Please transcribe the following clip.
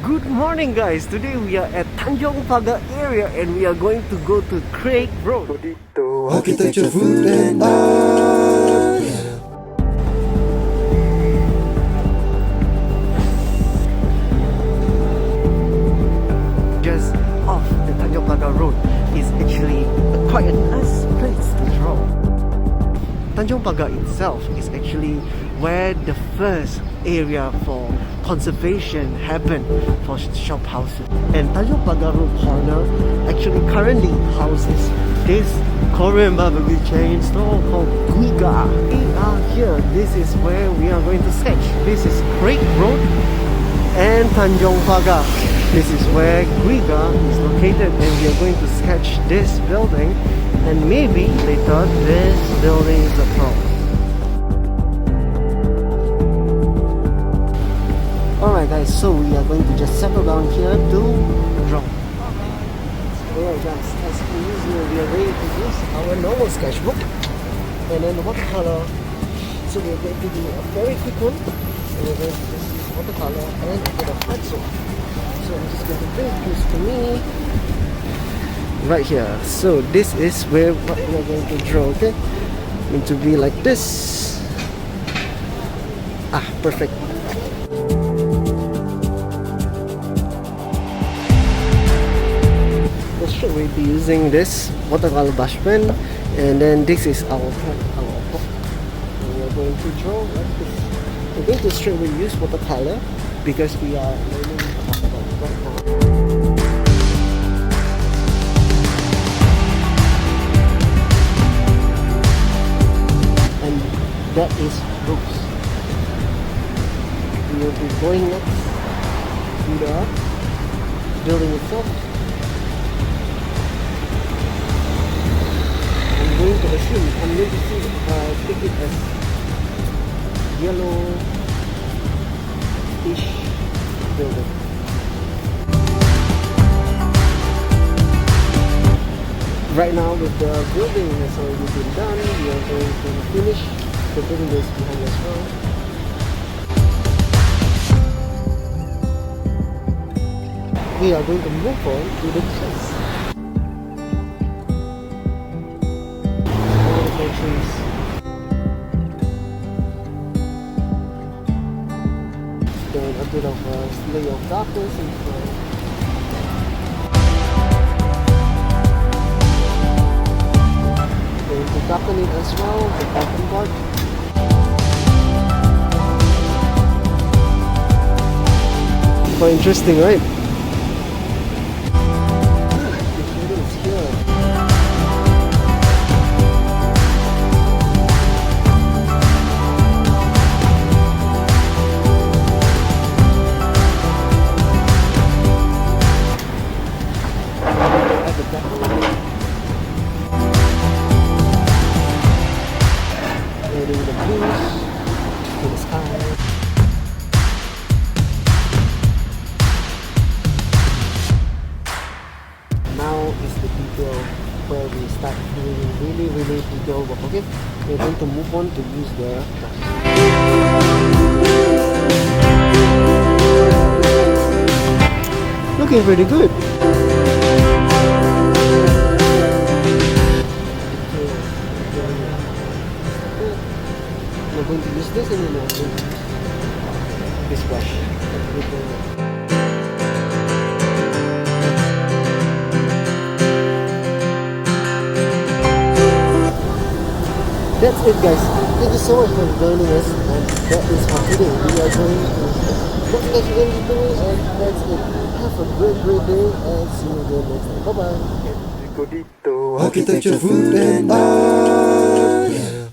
Good morning guys, today we are at Tanjong Pagar area and we are going to go to Craig Road. Hendrikodito, architecture, food and art. Just off the Tanjong Pagar Road is actually quite a nice place to draw. Tanjong Pagar itself is actually where the first area for conservation happened for shop houses. And Tanjong Pagar Road corner actually currently houses this Korean barbecue chain store called Guiga. We are here. This is where we are going to sketch. This is Craig Road and Tanjong Pagar. This is where Guiga is located and we are going to sketch this building and maybe later this building is across. Alright guys, so we are going to just settle down here to draw. Alright guys, as usual we are ready to use our normal sketchbook and then watercolor. So we are going to do a very quick one and we're going to just use watercolor and a bit of pencil. So I'm just going to bring this to me right here. So this is where what we are going to draw, okay? Going to be like this. Perfect. We'll be using this watercolor brush pen, and then this is our book. We are going to draw like this. We're going to straight away use watercolor because we are learning about right now. And that is books. We will be going next to the building itself. I'm going to take it as yellow fish building. Right now with the building has already been done, we are going to finish the building that's behind as well. We are going to move on to the trees. Trees. Then a bit of a layer of darkness in front. Going to darken it as well, the bottom part. Quite interesting, right? This is here. Adding the blues to the sky. Now is the detail where we start doing really detailed work, okay? We're going to move on to use the brush. Looking pretty good. We're going to use this and then we're going to use this brush. That's it guys. Thank you so much for joining us, and that is for today. We are going to that's what we're going to do, and that's it. Have a great day and see you again next time. Bye bye. Hendrikodito, architecture, food and art.